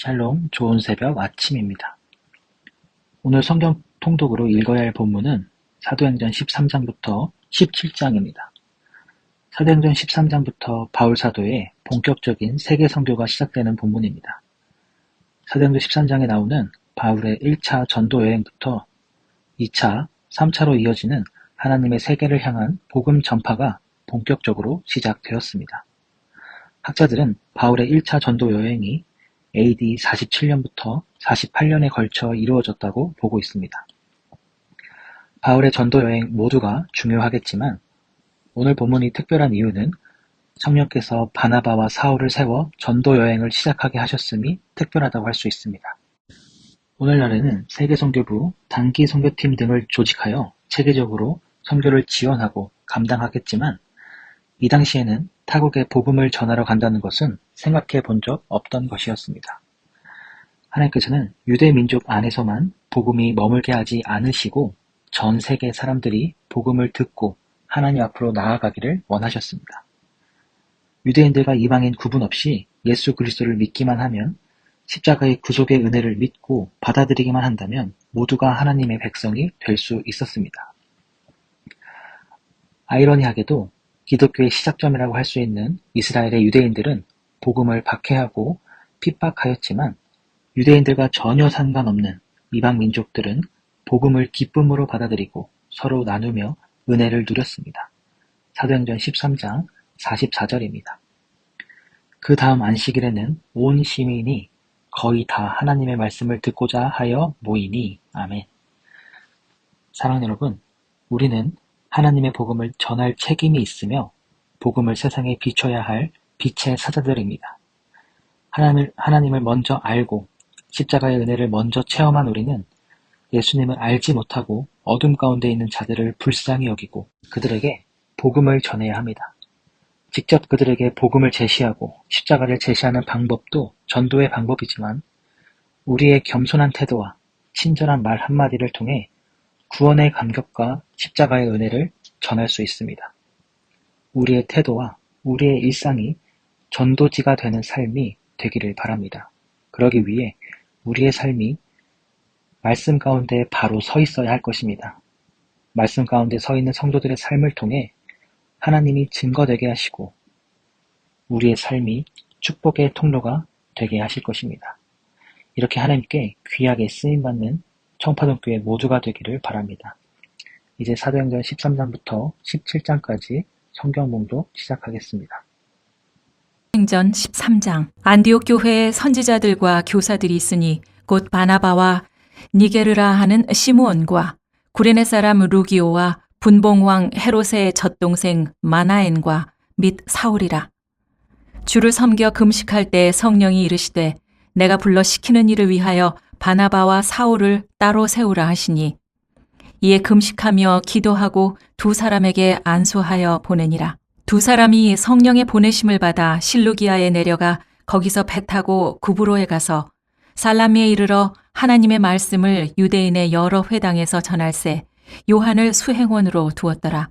샬롬, 좋은 새벽 아침입니다. 오늘 성경 통독으로 읽어야 할 본문은 사도행전 13장부터 17장입니다. 사도행전 13장부터 바울 사도의 본격적인 세계 선교가 시작되는 본문입니다. 사도행전 13장에 나오는 바울의 1차 전도 여행부터 2차, 3차로 이어지는 하나님의 세계를 향한 복음 전파가 본격적으로 시작되었습니다. 학자들은 바울의 1차 전도 여행이 AD 47년부터 48년에 걸쳐 이루어졌다고 보고 있습니다. 바울의 전도 여행 모두가 중요하겠지만 오늘 본문이 특별한 이유는 성령께서 바나바와 사울을 세워 전도 여행을 시작하게 하셨음이 특별하다고 할 수 있습니다. 오늘날에는 세계선교부, 단기 선교팀 등을 조직하여 체계적으로 선교를 지원하고 감당하겠지만 이 당시에는 타국에 복음을 전하러 간다는 것은 생각해 본 적 없던 것이었습니다. 하나님께서는 유대 민족 안에서만 복음이 머물게 하지 않으시고 전 세계 사람들이 복음을 듣고 하나님 앞으로 나아가기를 원하셨습니다. 유대인들과 이방인 구분 없이 예수 그리스도를 믿기만 하면 십자가의 구속의 은혜를 믿고 받아들이기만 한다면 모두가 하나님의 백성이 될 수 있었습니다. 아이러니하게도 기독교의 시작점이라고 할 수 있는 이스라엘의 유대인들은 복음을 박해하고 핍박하였지만 유대인들과 전혀 상관없는 이방 민족들은 복음을 기쁨으로 받아들이고 서로 나누며 은혜를 누렸습니다. 사도행전 13장 44절입니다. 그 다음 안식일에는 온 시민이 거의 다 하나님의 말씀을 듣고자 하여 모이니. 아멘. 사랑하는 여러분, 우리는 하나님의 복음을 전할 책임이 있으며 복음을 세상에 비춰야 할 빛의 사자들입니다. 하나님을 먼저 알고 십자가의 은혜를 먼저 체험한 우리는 예수님을 알지 못하고 어둠 가운데 있는 자들을 불쌍히 여기고 그들에게 복음을 전해야 합니다. 직접 그들에게 복음을 제시하고 십자가를 제시하는 방법도 전도의 방법이지만 우리의 겸손한 태도와 친절한 말 한마디를 통해 구원의 감격과 십자가의 은혜를 전할 수 있습니다. 우리의 태도와 우리의 일상이 전도지가 되는 삶이 되기를 바랍니다. 그러기 위해 우리의 삶이 말씀 가운데 바로 서 있어야 할 것입니다. 말씀 가운데 서 있는 성도들의 삶을 통해 하나님이 증거되게 하시고 우리의 삶이 축복의 통로가 되게 하실 것입니다. 이렇게 하나님께 귀하게 쓰임받는 청파동교회 모두가 되기를 바랍니다. 이제 사도행전 13장부터 17장까지 성경 봉독 시작하겠습니다. 행전 13장 안디옥 교회에 선지자들과 교사들이 있으니 곧 바나바와 니게르라 하는 시므온과 구레네 사람 루기오와 분봉왕 헤롯의 젖동생 마나엔과 및 사울이라. 주를 섬겨 금식할 때 성령이 이르시되 내가 불러 시키는 일을 위하여 바나바와 사울을 따로 세우라 하시니 이에 금식하며 기도하고 두 사람에게 안수하여 보내니라. 두 사람이 성령의 보내심을 받아 실루기아에 내려가 거기서 배 타고 구브로에 가서 살라미에 이르러 하나님의 말씀을 유대인의 여러 회당에서 전할세 요한을 수행원으로 두었더라.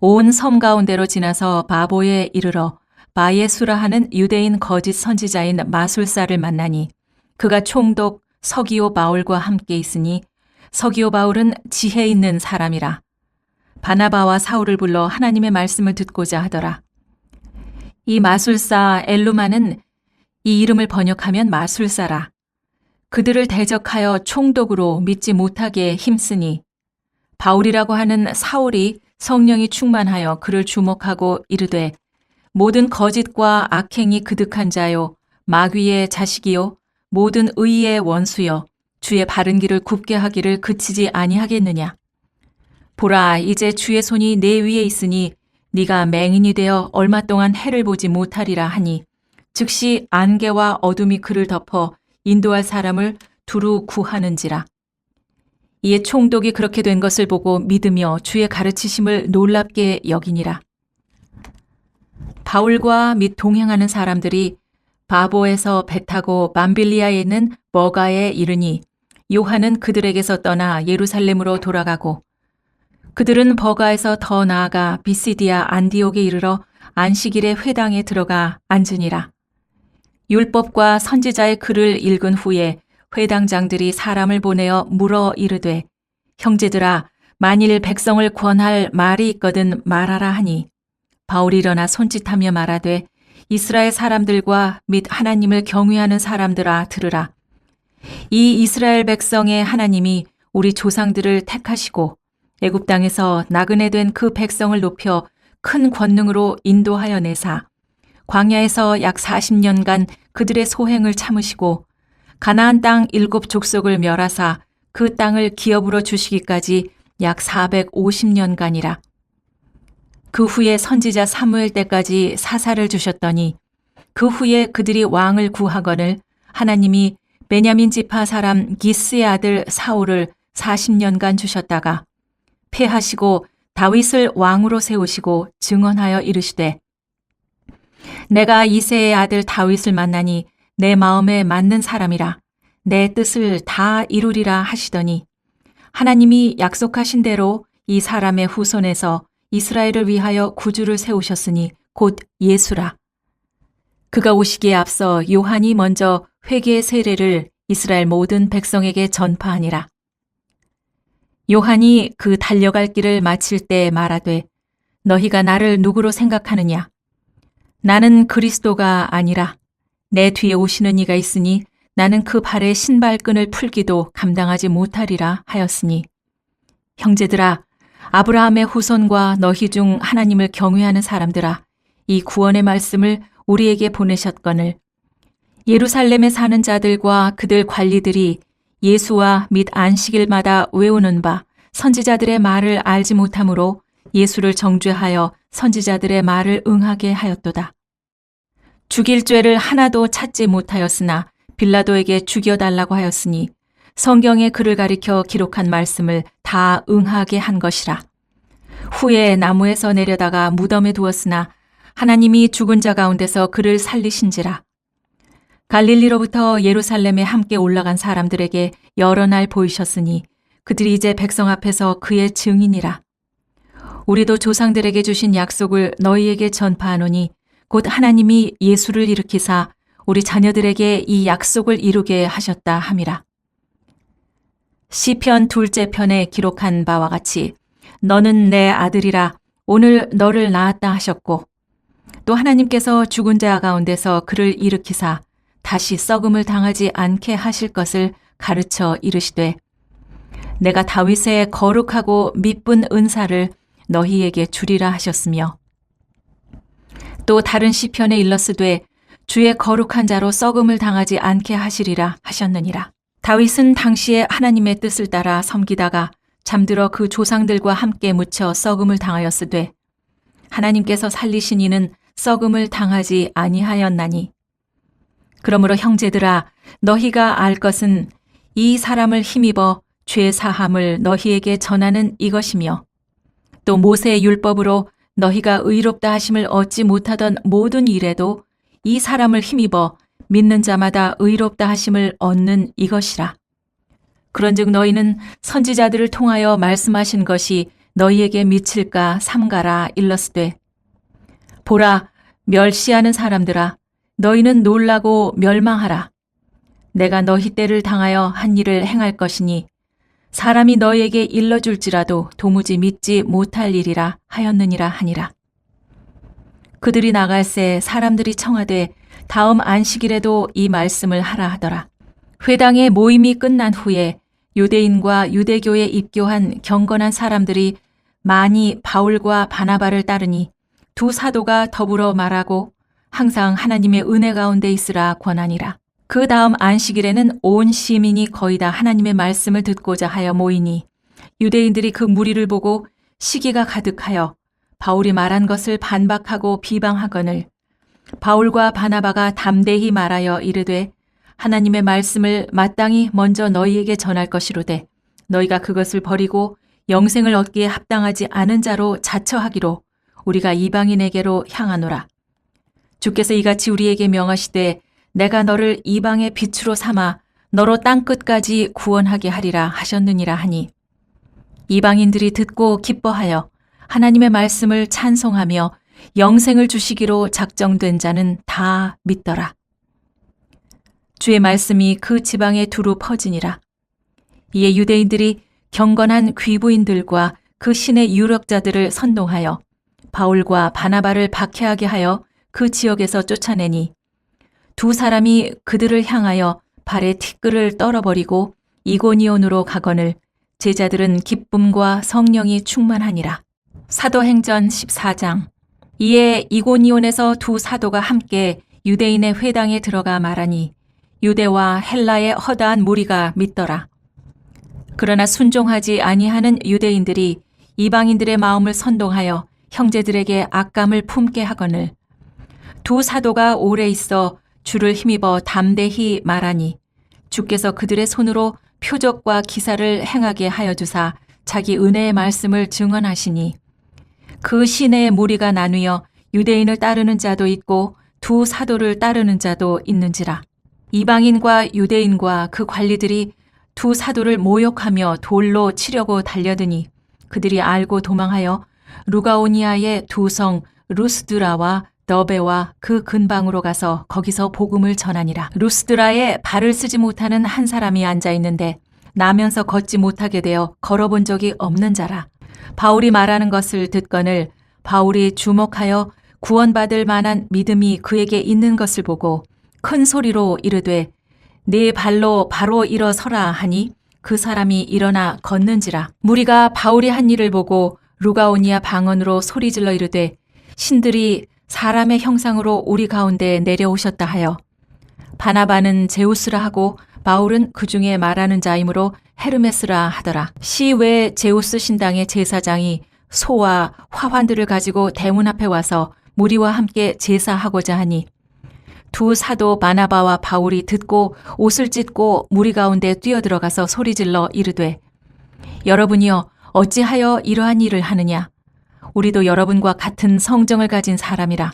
온 섬 가운데로 지나서 바보에 이르러 바예수라 하는 유대인 거짓 선지자인 마술사를 만나니 그가 총독 서기오 바울과 함께 있으니 서기오 바울은 지혜 있는 사람이라. 바나바와 사울을 불러 하나님의 말씀을 듣고자 하더라. 이 마술사 엘루마는 이 이름을 번역하면 마술사라. 그들을 대적하여 총독으로 믿지 못하게 힘쓰니 바울이라고 하는 사울이 성령이 충만하여 그를 주목하고 이르되 모든 거짓과 악행이 그득한 자요 마귀의 자식이요 모든 의의 원수여 주의 바른 길을 굽게 하기를 그치지 아니하겠느냐. 보라, 이제 주의 손이 내 위에 있으니 네가 맹인이 되어 얼마 동안 해를 보지 못하리라 하니 즉시 안개와 어둠이 그를 덮어 인도할 사람을 두루 구하는지라. 이에 총독이 그렇게 된 것을 보고 믿으며 주의 가르치심을 놀랍게 여기니라. 바울과 및 동행하는 사람들이 바보에서 배 타고 밤빌리아에 있는 버가에 이르니 요한은 그들에게서 떠나 예루살렘으로 돌아가고 그들은 버가에서 더 나아가 비시디아 안디옥에 이르러 안식일에 회당에 들어가 앉으니라. 율법과 선지자의 글을 읽은 후에 회당장들이 사람을 보내어 물어 이르되 형제들아 만일 백성을 권할 말이 있거든 말하라 하니 바울이 일어나 손짓하며 말하되 이스라엘 사람들과 및 하나님을 경외하는 사람들아 들으라. 이 이스라엘 백성의 하나님이 우리 조상들을 택하시고 애굽 땅에서 나그네 된 그 백성을 높여 큰 권능으로 인도하여 내사 광야에서 약 40년간 그들의 소행을 참으시고 가나안 땅 7족속을 멸하사 그 땅을 기업으로 주시기까지 약 450년간이라. 그 후에 선지자 사무엘 때까지 사사를 주셨더니 그 후에 그들이 왕을 구하거늘 하나님이 베냐민 지파 사람 기스의 아들 사울을 40년간 주셨다가 패하시고 다윗을 왕으로 세우시고 증언하여 이르시되 내가 이새의 아들 다윗을 만나니 내 마음에 맞는 사람이라 내 뜻을 다 이루리라 하시더니 하나님이 약속하신 대로 이 사람의 후손에서 이스라엘을 위하여 구주를 세우셨으니 곧 예수라. 그가 오시기에 앞서 요한이 먼저 회개의 세례를 이스라엘 모든 백성에게 전파하니라. 요한이 그 달려갈 길을 마칠 때 말하되 너희가 나를 누구로 생각하느냐? 나는 그리스도가 아니라 내 뒤에 오시는 이가 있으니 나는 그 발의 신발끈을 풀기도 감당하지 못하리라 하였으니 형제들아 아브라함의 후손과 너희 중 하나님을 경외하는 사람들아 이 구원의 말씀을 우리에게 보내셨거늘 예루살렘에 사는 자들과 그들 관리들이 예수와 및 안식일마다 외우는 바 선지자들의 말을 알지 못하므로 예수를 정죄하여 선지자들의 말을 응하게 하였도다. 죽일 죄를 하나도 찾지 못하였으나 빌라도에게 죽여달라고 하였으니 성경의 글을 가리켜 기록한 말씀을 다 응하게 한 것이라. 후에 나무에서 내려다가 무덤에 두었으나 하나님이 죽은 자 가운데서 그를 살리신지라. 갈릴리로부터 예루살렘에 함께 올라간 사람들에게 여러 날 보이셨으니 그들이 이제 백성 앞에서 그의 증인이라. 우리도 조상들에게 주신 약속을 너희에게 전파하노니 곧 하나님이 예수를 일으키사 우리 자녀들에게 이 약속을 이루게 하셨다 함이라. 시편 2째 편에 기록한 바와 같이 너는 내 아들이라 오늘 너를 낳았다 하셨고 또 하나님께서 죽은 자 가운데서 그를 일으키사 다시 썩음을 당하지 않게 하실 것을 가르쳐 이르시되 내가 다윗의 거룩하고 미쁜 은사를 너희에게 주리라 하셨으며 또 다른 시편에 일렀으되 주의 거룩한 자로 썩음을 당하지 않게 하시리라 하셨느니라. 다윗은 당시에 하나님의 뜻을 따라 섬기다가 잠들어 그 조상들과 함께 묻혀 썩음을 당하였으되 하나님께서 살리신 이는 썩음을 당하지 아니하였나니 그러므로 형제들아 너희가 알 것은 이 사람을 힘입어 죄 사함을 너희에게 전하는 이것이며 또 모세의 율법으로 너희가 의롭다 하심을 얻지 못하던 모든 일에도 이 사람을 힘입어 믿는 자마다 의롭다 하심을 얻는 이것이라. 그런즉 너희는 선지자들을 통하여 말씀하신 것이 너희에게 미칠까 삼가라 일렀으되 보라 멸시하는 사람들아 너희는 놀라고 멸망하라. 내가 너희 때를 당하여 한 일을 행할 것이니 사람이 너희에게 일러줄지라도 도무지 믿지 못할 일이라 하였느니라 하니라. 그들이 나갈새 사람들이 청하되 다음 안식일에도 이 말씀을 하라 하더라. 회당의 모임이 끝난 후에 유대인과 유대교에 입교한 경건한 사람들이 많이 바울과 바나바를 따르니 두 사도가 더불어 말하고 항상 하나님의 은혜 가운데 있으라 권하니라. 그 다음 안식일에는 온 시민이 거의 다 하나님의 말씀을 듣고자 하여 모이니 유대인들이 그 무리를 보고 시기가 가득하여 바울이 말한 것을 반박하고 비방하거늘 바울과 바나바가 담대히 말하여 이르되 하나님의 말씀을 마땅히 먼저 너희에게 전할 것이로되 너희가 그것을 버리고 영생을 얻기에 합당하지 않은 자로 자처하기로 우리가 이방인에게로 향하노라. 주께서 이같이 우리에게 명하시되 내가 너를 이방의 빛으로 삼아 너로 땅끝까지 구원하게 하리라 하셨느니라 하니 이방인들이 듣고 기뻐하여 하나님의 말씀을 찬송하며 영생을 주시기로 작정된 자는 다 믿더라. 주의 말씀이 그 지방에 두루 퍼지니라. 이에 유대인들이 경건한 귀부인들과 그 신의 유력자들을 선동하여 바울과 바나바를 박해하게 하여 그 지역에서 쫓아내니 두 사람이 그들을 향하여 발에 티끌을 떨어버리고 이고니온으로 가거늘 제자들은 기쁨과 성령이 충만하니라. 사도행전 14장. 이에 이고니온에서 두 사도가 함께 유대인의 회당에 들어가 말하니 유대와 헬라의 허다한 무리가 믿더라. 그러나 순종하지 아니하는 유대인들이 이방인들의 마음을 선동하여 형제들에게 악감을 품게 하거늘 두 사도가 오래 있어 주를 힘입어 담대히 말하니 주께서 그들의 손으로 표적과 기사를 행하게 하여 주사 자기 은혜의 말씀을 증언하시니 그 시내의 무리가 나누어 유대인을 따르는 자도 있고 두 사도를 따르는 자도 있는지라. 이방인과 유대인과 그 관리들이 두 사도를 모욕하며 돌로 치려고 달려드니 그들이 알고 도망하여 루가오니아의 두 성 루스드라와 너베와 그 근방으로 가서 거기서 복음을 전하니라. 루스드라에 발을 쓰지 못하는 한 사람이 앉아 있는데 나면서 걷지 못하게 되어 걸어본 적이 없는 자라. 바울이 말하는 것을 듣거늘 바울이 주목하여 구원받을 만한 믿음이 그에게 있는 것을 보고 큰 소리로 이르되 네 발로 바로 일어서라 하니 그 사람이 일어나 걷는지라. 무리가 바울이 한 일을 보고 루가오니아 방언으로 소리질러 이르되 신들이 사람의 형상으로 우리 가운데 내려오셨다 하여 바나바는 제우스라 하고 바울은 그 중에 말하는 자이므로 헤르메스라 하더라. 시외 제우스 신당의 제사장이 소와 화환들을 가지고 대문 앞에 와서 무리와 함께 제사하고자 하니 두 사도 바나바와 바울이 듣고 옷을 찢고 무리 가운데 뛰어들어가서 소리질러 이르되 여러분이여 어찌하여 이러한 일을 하느냐. 우리도 여러분과 같은 성정을 가진 사람이라.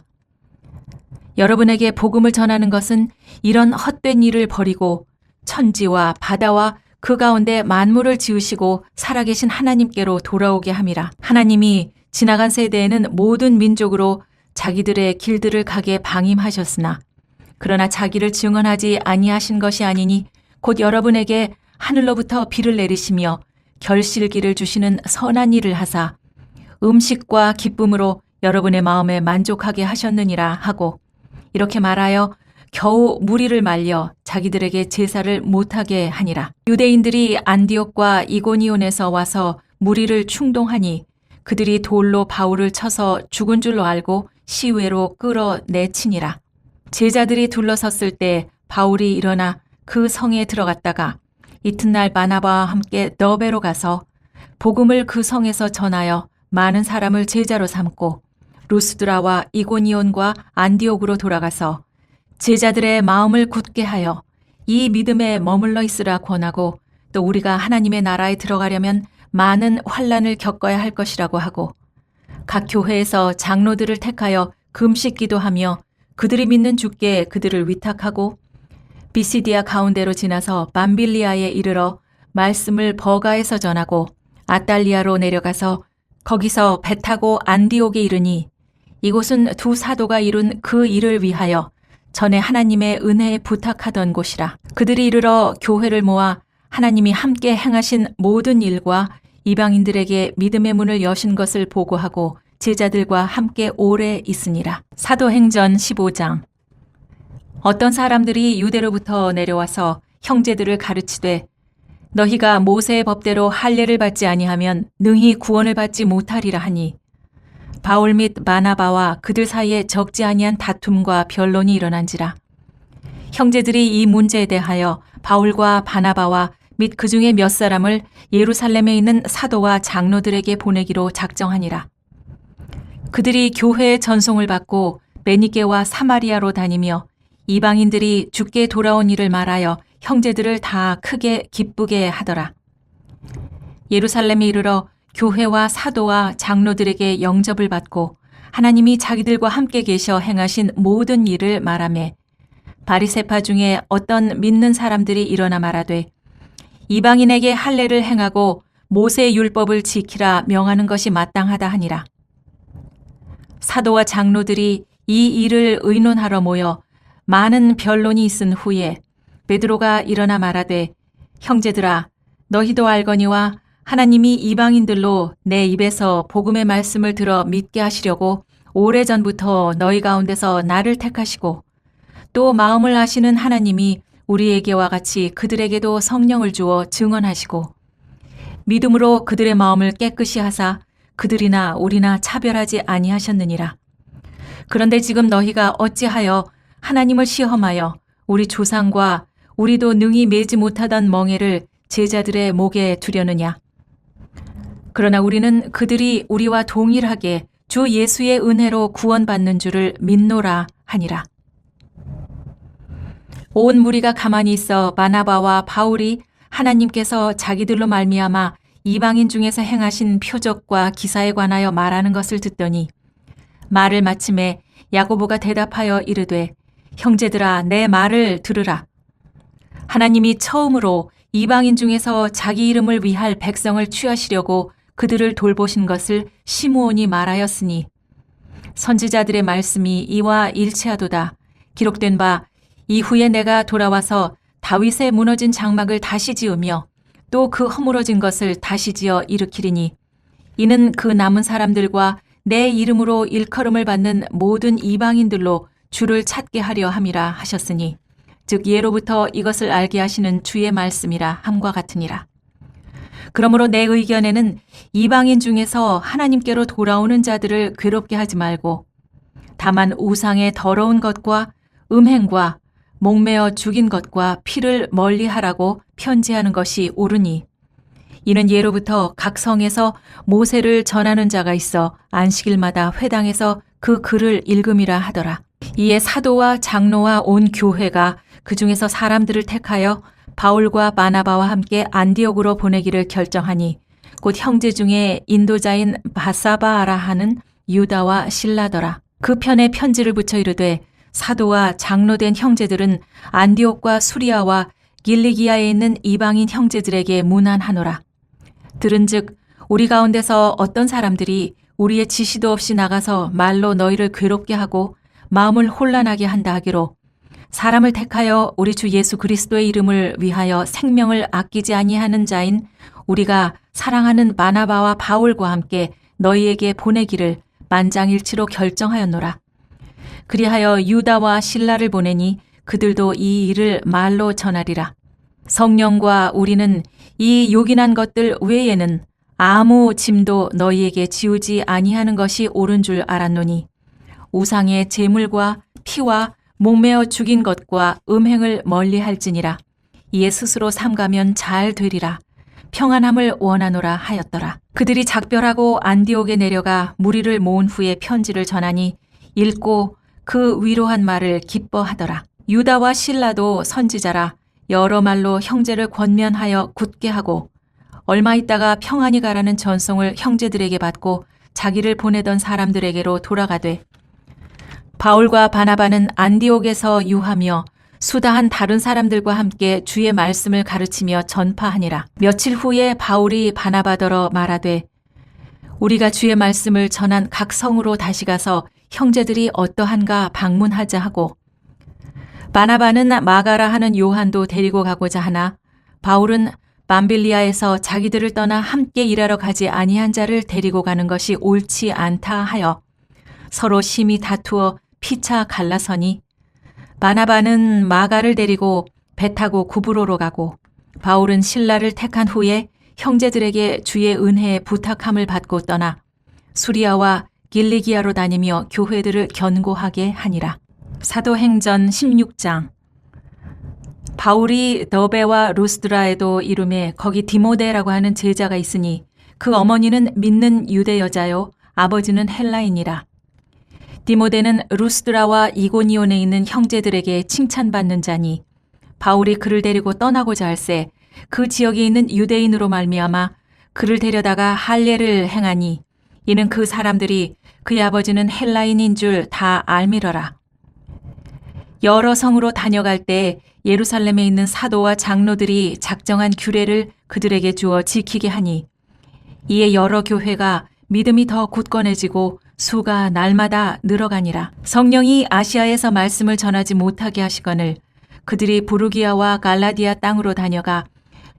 여러분에게 복음을 전하는 것은 이런 헛된 일을 버리고 천지와 바다와 그 가운데 만물을 지으시고 살아계신 하나님께로 돌아오게 함이라. 하나님이 지나간 세대에는 모든 민족으로 자기들의 길들을 가게 방임하셨으나 그러나 자기를 증언하지 아니하신 것이 아니니 곧 여러분에게 하늘로부터 비를 내리시며 결실기를 주시는 선한 일을 하사 음식과 기쁨으로 여러분의 마음에 만족하게 하셨느니라 하고 이렇게 말하여 겨우 무리를 말려 자기들에게 제사를 못하게 하니라. 유대인들이 안디옥과 이고니온에서 와서 무리를 충동하니 그들이 돌로 바울을 쳐서 죽은 줄로 알고 시외로 끌어내치니라. 제자들이 둘러섰을 때 바울이 일어나 그 성에 들어갔다가 이튿날 바나바와 함께 너베로 가서 복음을 그 성에서 전하여 많은 사람을 제자로 삼고 루스드라와 이고니온과 안디옥으로 돌아가서 제자들의 마음을 굳게 하여 이 믿음에 머물러 있으라 권하고 또 우리가 하나님의 나라에 들어가려면 많은 환난을 겪어야 할 것이라고 하고 각 교회에서 장로들을 택하여 금식 기도하며 그들이 믿는 주께 그들을 위탁하고 비시디아 가운데로 지나서 밤빌리아에 이르러 말씀을 버가에서 전하고 아달리아로 내려가서 거기서 배 타고 안디옥에 이르니 이곳은 두 사도가 이룬 그 일을 위하여 전에 하나님의 은혜에 부탁하던 곳이라. 그들이 이르러 교회를 모아 하나님이 함께 행하신 모든 일과 이방인들에게 믿음의 문을 여신 것을 보고하고 제자들과 함께 오래 있으니라. 사도행전 15장. 어떤 사람들이 유대로부터 내려와서 형제들을 가르치되 너희가 모세의 법대로 할례를 받지 아니하면 능히 구원을 받지 못하리라 하니 바울 및 바나바와 그들 사이에 적지 아니한 다툼과 변론이 일어난지라. 형제들이 이 문제에 대하여 바울과 바나바와 및 그 중에 몇 사람을 예루살렘에 있는 사도와 장로들에게 보내기로 작정하니라. 그들이 교회의 전송을 받고 베니게와 사마리아로 다니며 이방인들이 주께 돌아온 일을 말하여 형제들을 다 크게 기쁘게 하더라. 예루살렘에 이르러 교회와 사도와 장로들에게 영접을 받고 하나님이 자기들과 함께 계셔 행하신 모든 일을 말하매 바리새파 중에 어떤 믿는 사람들이 일어나 말하되 이방인에게 할례를 행하고 모세의 율법을 지키라 명하는 것이 마땅하다 하니라. 사도와 장로들이 이 일을 의논하러 모여 많은 변론이 있은 후에 베드로가 일어나 말하되 형제들아 너희도 알거니와 하나님이 이방인들로 내 입에서 복음의 말씀을 들어 믿게 하시려고 오래전부터 너희 가운데서 나를 택하시고 또 마음을 아시는 하나님이 우리에게와 같이 그들에게도 성령을 주어 증언하시고 믿음으로 그들의 마음을 깨끗이 하사 그들이나 우리나 차별하지 아니하셨느니라. 그런데 지금 너희가 어찌하여 하나님을 시험하여 우리 조상과 우리도 능히 매지 못하던 멍에를 제자들의 목에 두려느냐. 그러나 우리는 그들이 우리와 동일하게 주 예수의 은혜로 구원받는 줄을 믿노라 하니라. 온 무리가 가만히 있어 바나바와 바울이 하나님께서 자기들로 말미암아 이방인 중에서 행하신 표적과 기사에 관하여 말하는 것을 듣더니 말을 마침에 야고보가 대답하여 이르되 형제들아 내 말을 들으라. 하나님이 처음으로 이방인 중에서 자기 이름을 위할 백성을 취하시려고 그들을 돌보신 것을 시므온이 말하였으니 선지자들의 말씀이 이와 일치하도다. 기록된 바 이후에 내가 돌아와서 다윗의 무너진 장막을 다시 지으며 또 그 허물어진 것을 다시 지어 일으키리니 이는 그 남은 사람들과 내 이름으로 일컬음을 받는 모든 이방인들로 주를 찾게 하려 함이라 하셨으니 즉 예로부터 이것을 알게 하시는 주의 말씀이라 함과 같으니라. 그러므로 내 의견에는 이방인 중에서 하나님께로 돌아오는 자들을 괴롭게 하지 말고 다만 우상의 더러운 것과 음행과 목매어 죽인 것과 피를 멀리하라고 편지하는 것이 옳으니 이는 예로부터 각 성에서 모세를 전하는 자가 있어 안식일마다 회당에서 그 글을 읽음이라 하더라. 이에 사도와 장로와 온 교회가 그 중에서 사람들을 택하여 바울과 바나바와 함께 안디옥으로 보내기를 결정하니 곧 형제 중에 인도자인 바사바라 하는 유다와 실라더라. 그 편에 편지를 붙여 이르되 사도와 장로된 형제들은 안디옥과 수리아와 길리기아에 있는 이방인 형제들에게 문안하노라. 들은즉 우리 가운데서 어떤 사람들이 우리의 지시도 없이 나가서 말로 너희를 괴롭게 하고 마음을 혼란하게 한다 하기로 사람을 택하여 우리 주 예수 그리스도의 이름을 위하여 생명을 아끼지 아니하는 자인 우리가 사랑하는 바나바와 바울과 함께 너희에게 보내기를 만장일치로 결정하였노라. 그리하여 유다와 실라를 보내니 그들도 이 일을 말로 전하리라. 성령과 우리는 이 요긴한 것들 외에는 아무 짐도 너희에게 지우지 아니하는 것이 옳은 줄 알았노니 우상의 제물과 피와 목매어 죽인 것과 음행을 멀리할지니라. 이에 스스로 삼가면 잘 되리라. 평안함을 원하노라 하였더라. 그들이 작별하고 안디옥에 내려가 무리를 모은 후에 편지를 전하니 읽고 그 위로한 말을 기뻐하더라. 유다와 실라도 선지자라 여러 말로 형제를 권면하여 굳게 하고 얼마 있다가 평안히 가라는 전송을 형제들에게 받고 자기를 보내던 사람들에게로 돌아가되 바울과 바나바는 안디옥에서 유하며 수다한 다른 사람들과 함께 주의 말씀을 가르치며 전파하니라. 며칠 후에 바울이 바나바더러 말하되 우리가 주의 말씀을 전한 각 성으로 다시 가서 형제들이 어떠한가 방문하자 하고 바나바는 마가라 하는 요한도 데리고 가고자 하나 바울은 밤빌리아에서 자기들을 떠나 함께 일하러 가지 아니한 자를 데리고 가는 것이 옳지 않다 하여 서로 심히 다투어 피차 갈라서니 바나바는 마가를 데리고 배 타고 구브로로 가고 바울은 실라를 택한 후에 형제들에게 주의 은혜에 부탁함을 받고 떠나 수리아와 길리기아로 다니며 교회들을 견고하게 하니라. 사도행전 16장. 바울이 더베와 루스드라에도 이름에 거기 디모데라고 하는 제자가 있으니 그 어머니는 믿는 유대 여자요 아버지는 헬라인이라. 디모데는 루스드라와 이고니온에 있는 형제들에게 칭찬받는 자니 바울이 그를 데리고 떠나고자 할새 그 지역에 있는 유대인으로 말미암아 그를 데려다가 할례를 행하니 이는 그 사람들이 그의 아버지는 헬라인인 줄 다 알미러라. 여러 성으로 다녀갈 때 예루살렘에 있는 사도와 장로들이 작정한 규례를 그들에게 주어 지키게 하니 이에 여러 교회가 믿음이 더 굳건해지고 수가 날마다 늘어가니라. 성령이 아시아에서 말씀을 전하지 못하게 하시거늘 그들이 부르기아와 갈라디아 땅으로 다녀가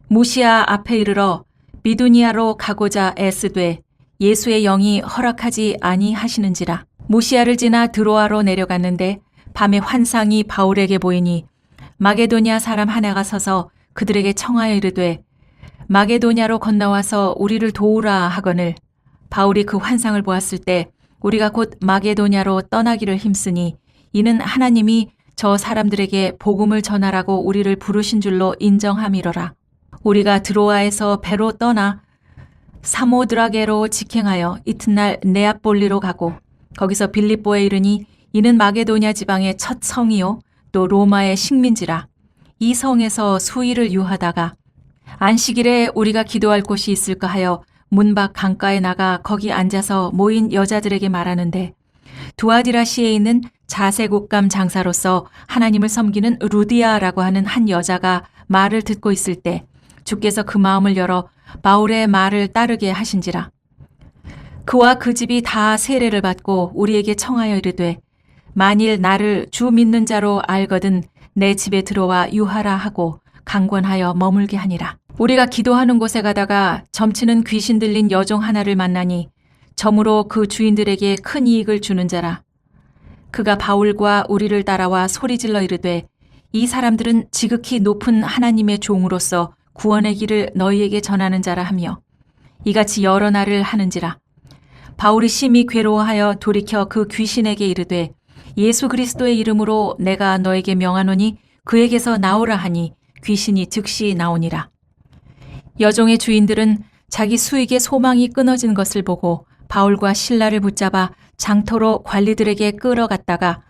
무시아 앞에 이르러 비두니아로 가고자 애쓰되 예수의 영이 허락하지 아니하시는지라. 무시아를 지나 드로아로 내려갔는데 밤에 환상이 바울에게 보이니 마게도냐 사람 하나가 서서 그들에게 청하여 이르되 마게도냐로 건너와서 우리를 도우라 하거늘 바울이 그 환상을 보았을 때 우리가 곧 마게도냐로 떠나기를 힘쓰니 이는 하나님이 저 사람들에게 복음을 전하라고 우리를 부르신 줄로 인정함이로라. 우리가 드로아에서 배로 떠나 사모드라게로 직행하여 이튿날 네아폴리로 가고 거기서 빌립보에 이르니 이는 마게도냐 지방의 첫 성이요 또 로마의 식민지라. 이 성에서 수일을 유하다가 안식일에 우리가 기도할 곳이 있을까 하여 문 밖 강가에 나가 거기 앉아서 모인 여자들에게 말하는데 두아디라시에 있는 자색옷감 장사로서 하나님을 섬기는 루디아라고 하는 한 여자가 말을 듣고 있을 때 주께서 그 마음을 열어 바울의 말을 따르게 하신지라. 그와 그 집이 다 세례를 받고 우리에게 청하여 이르되 만일 나를 주 믿는 자로 알거든 내 집에 들어와 유하라 하고 강권하여 머물게 하니라. 우리가 기도하는 곳에 가다가 점치는 귀신 들린 여종 하나를 만나니 점으로 그 주인들에게 큰 이익을 주는 자라. 그가 바울과 우리를 따라와 소리질러 이르되 이 사람들은 지극히 높은 하나님의 종으로서 구원의 길을 너희에게 전하는 자라 하며 이같이 여러 날을 하는지라. 바울이 심히 괴로워하여 돌이켜 그 귀신에게 이르되 예수 그리스도의 이름으로 내가 너에게 명하노니 그에게서 나오라 하니 귀신이 즉시 나오니라. 여종의 주인들은 자기 수익의 소망이 끊어진 것을 보고 바울과 실라를 붙잡아 장터로 관리들에게 끌어갔다가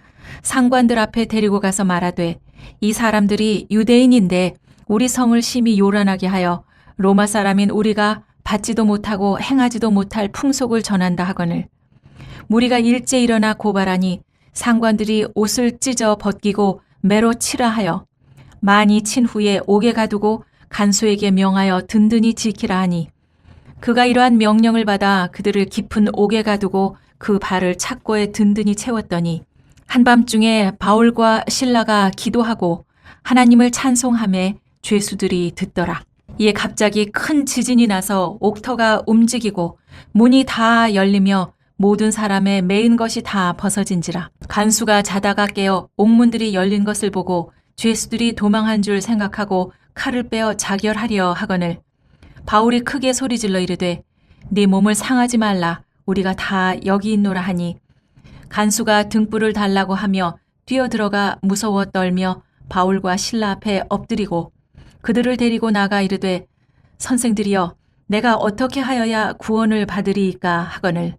상관들 앞에 데리고 가서 말하되 이 사람들이 유대인인데 우리 성을 심히 요란하게 하여 로마 사람인 우리가 받지도 못하고 행하지도 못할 풍속을 전한다 하거늘 무리가 일제 일어나 고발하니 상관들이 옷을 찢어 벗기고 매로 치라 하여 많이 친 후에 옥에 가두고 간수에게 명하여 든든히 지키라 하니 그가 이러한 명령을 받아 그들을 깊은 옥에 가두고 그 발을 착고에 든든히 채웠더니 한밤중에 바울과 실라가 기도하고 하나님을 찬송하며 죄수들이 듣더라. 이에 갑자기 큰 지진이 나서 옥터가 움직이고 문이 다 열리며 모든 사람의 매인 것이 다 벗어진지라. 간수가 자다가 깨어 옥문들이 열린 것을 보고 죄수들이 도망한 줄 생각하고 칼을 빼어 자결하려 하거늘 바울이 크게 소리질러 이르되 네 몸을 상하지 말라 우리가 다 여기 있노라 하니 간수가 등불을 달라고 하며 뛰어들어가 무서워 떨며 바울과 실라 앞에 엎드리고 그들을 데리고 나가 이르되 선생들이여 내가 어떻게 하여야 구원을 받으리이까 하거늘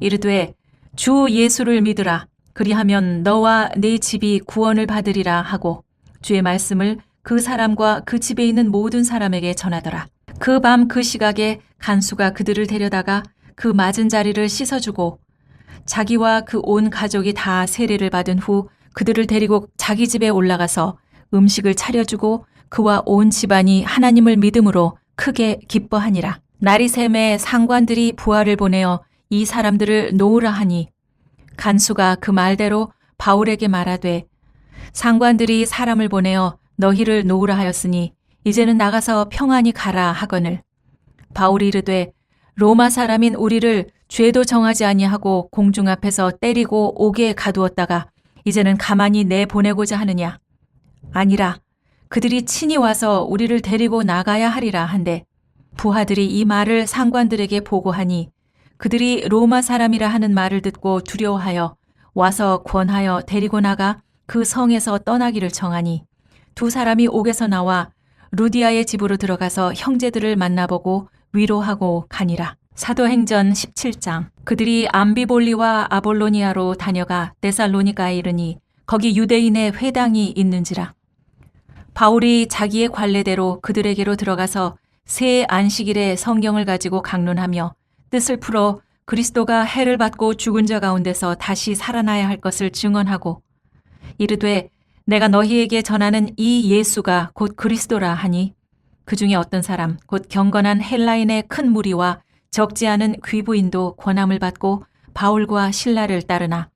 이르되 주 예수를 믿으라 그리하면 너와 네 집이 구원을 받으리라 하고 주의 말씀을 그 사람과 그 집에 있는 모든 사람에게 전하더라. 그 밤 그 시각에 간수가 그들을 데려다가 그 맞은 자리를 씻어주고 자기와 그 온 가족이 다 세례를 받은 후 그들을 데리고 자기 집에 올라가서 음식을 차려주고 그와 온 집안이 하나님을 믿음으로 크게 기뻐하니라. 날이 샘에 상관들이 부하를 보내어 이 사람들을 놓으라 하니 간수가 그 말대로 바울에게 말하되 상관들이 사람을 보내어 너희를 놓으라 하였으니 이제는 나가서 평안히 가라 하거늘 바울이 이르되 로마 사람인 우리를 죄도 정하지 아니하고 공중 앞에서 때리고 옥에 가두었다가 이제는 가만히 내보내고자 하느냐 아니라 그들이 친히 와서 우리를 데리고 나가야 하리라 한데 부하들이 이 말을 상관들에게 보고하니 그들이 로마 사람이라 하는 말을 듣고 두려워하여 와서 권하여 데리고 나가 그 성에서 떠나기를 청하니 두 사람이 옥에서 나와 루디아의 집으로 들어가서 형제들을 만나보고 위로하고 가니라. 사도행전 17장. 그들이 암비볼리와 아볼로니아로 다녀가 데살로니가에 이르니 거기 유대인의 회당이 있는지라. 바울이 자기의 관례대로 그들에게로 들어가서 새 안식일에 성경을 가지고 강론하며 뜻을 풀어 그리스도가 해를 받고 죽은 자 가운데서 다시 살아나야 할 것을 증언하고 이르되 내가 너희에게 전하는 이 예수가 곧 그리스도라 하니 그 중에 어떤 사람 곧 경건한 헬라인의 큰 무리와 적지 않은 귀부인도 권함을 받고 바울과 실라를 따르나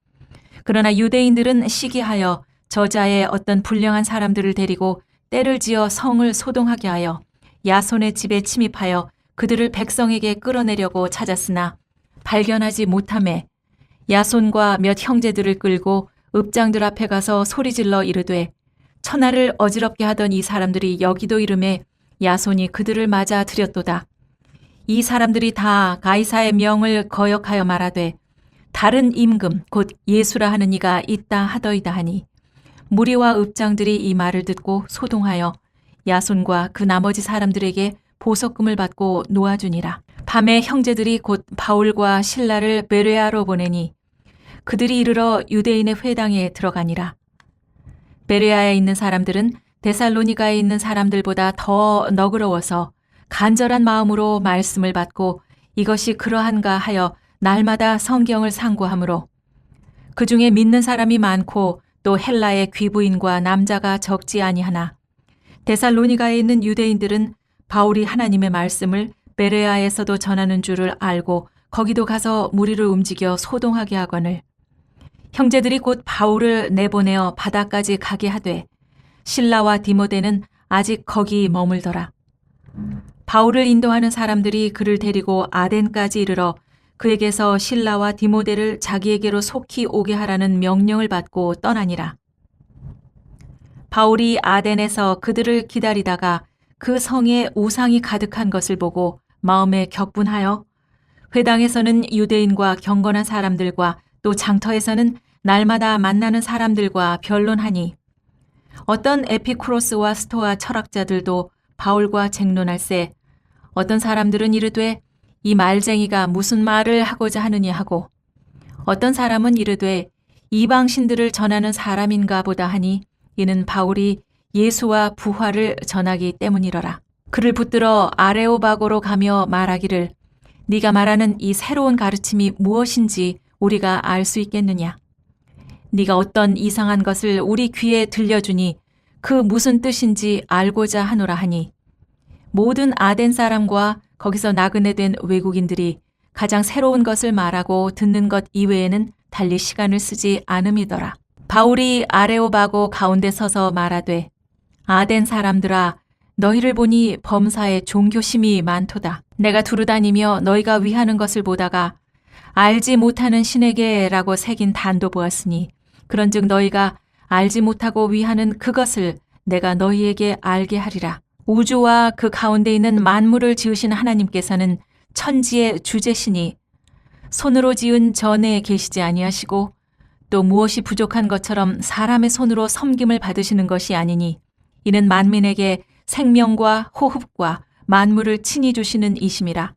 그러나 유대인들은 시기하여 저자의 어떤 불량한 사람들을 데리고 떼를 지어 성을 소동하게 하여 야손의 집에 침입하여 그들을 백성에게 끌어내려고 찾았으나 발견하지 못하매 야손과 몇 형제들을 끌고 읍장들 앞에 가서 소리질러 이르되 천하를 어지럽게 하던 이 사람들이 여기도 이름에 야손이 그들을 맞아 들였도다. 이 사람들이 다 가이사의 명을 거역하여 말하되 다른 임금 곧 예수라 하는 이가 있다 하더이다 하니 무리와 읍장들이 이 말을 듣고 소동하여 야손과 그 나머지 사람들에게 보석금을 받고 놓아주니라. 밤에 형제들이 곧 바울과 실라를 베레아로 보내니 그들이 이르러 유대인의 회당에 들어가니라. 베레아에 있는 사람들은 데살로니가에 있는 사람들보다 더 너그러워서 간절한 마음으로 말씀을 받고 이것이 그러한가 하여 날마다 성경을 상고하므로 그 중에 믿는 사람이 많고 또 헬라의 귀부인과 남자가 적지 아니하나 데살로니가에 있는 유대인들은 바울이 하나님의 말씀을 베레아에서도 전하는 줄을 알고 거기도 가서 무리를 움직여 소동하게 하거늘 형제들이 곧 바울을 내보내어 바다까지 가게 하되 실라와 디모데는 아직 거기 머물더라. 바울을 인도하는 사람들이 그를 데리고 아덴까지 이르러 그에게서 실라와 디모데를 자기에게로 속히 오게 하라는 명령을 받고 떠나니라. 바울이 아덴에서 그들을 기다리다가 그 성에 우상이 가득한 것을 보고 마음에 격분하여 회당에서는 유대인과 경건한 사람들과 또 장터에서는 날마다 만나는 사람들과 변론하니 어떤 에피쿠로스와 스토아 철학자들도 바울과 쟁론할세 어떤 사람들은 이르되 이 말쟁이가 무슨 말을 하고자 하느냐 하고 어떤 사람은 이르되 이방신들을 전하는 사람인가 보다 하니 이는 바울이 예수와 부활을 전하기 때문이러라. 그를 붙들어 아레오바고로 가며 말하기를 네가 말하는 이 새로운 가르침이 무엇인지 우리가 알 수 있겠느냐. 네가 어떤 이상한 것을 우리 귀에 들려주니 그 무슨 뜻인지 알고자 하노라 하니 모든 아덴 사람과 거기서 나그네 된 외국인들이 가장 새로운 것을 말하고 듣는 것 이외에는 달리 시간을 쓰지 않음이더라. 바울이 아레오바고 가운데 서서 말하되 아덴 사람들아 너희를 보니 범사에 종교심이 많도다. 내가 두루다니며 너희가 위하는 것을 보다가 알지 못하는 신에게라고 새긴 단도 보았으니 그런즉 너희가 알지 못하고 위하는 그것을 내가 너희에게 알게 하리라. 우주와 그 가운데 있는 만물을 지으신 하나님께서는 천지의 주제시니 손으로 지은 전에 계시지 아니하시고 또 무엇이 부족한 것처럼 사람의 손으로 섬김을 받으시는 것이 아니니 이는 만민에게 생명과 호흡과 만물을 친히 주시는 이심이라.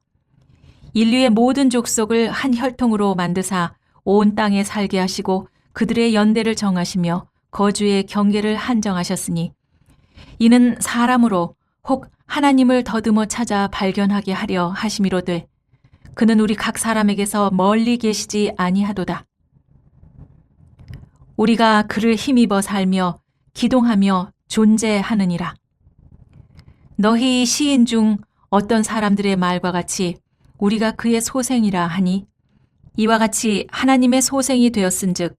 인류의 모든 족속을 한 혈통으로 만드사 온 땅에 살게 하시고 그들의 연대를 정하시며 거주의 경계를 한정하셨으니 이는 사람으로 혹 하나님을 더듬어 찾아 발견하게 하려 하심이로되 그는 우리 각 사람에게서 멀리 계시지 아니하도다. 우리가 그를 힘입어 살며 기동하며 존재하느니라. 너희 시인 중 어떤 사람들의 말과 같이 우리가 그의 소생이라 하니 이와 같이 하나님의 소생이 되었은즉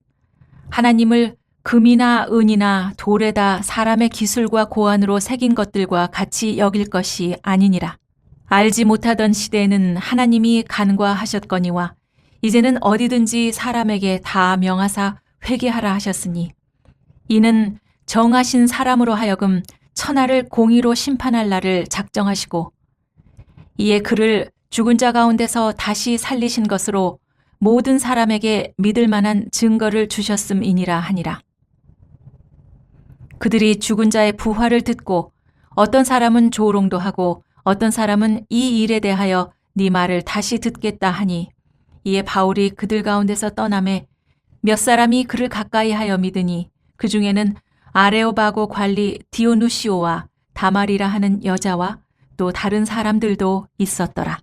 하나님을 금이나 은이나 돌에다 사람의 기술과 고안으로 새긴 것들과 같이 여길 것이 아니니라. 알지 못하던 시대에는 하나님이 간과하셨거니와 이제는 어디든지 사람에게 다 명하사 회개하라 하셨으니 이는 정하신 사람으로 하여금 천하를 공의로 심판할 날을 작정하시고 이에 그를 죽은 자 가운데서 다시 살리신 것으로 모든 사람에게 믿을 만한 증거를 주셨음이니라 하니라. 그들이 죽은 자의 부활을 듣고 어떤 사람은 조롱도 하고 어떤 사람은 이 일에 대하여 네 말을 다시 듣겠다 하니 이에 바울이 그들 가운데서 떠나매 몇 사람이 그를 가까이 하여 믿으니 그 중에는 아레오바고 관리 디오누시오와 다말이라 하는 여자와 또 다른 사람들도 있었더라.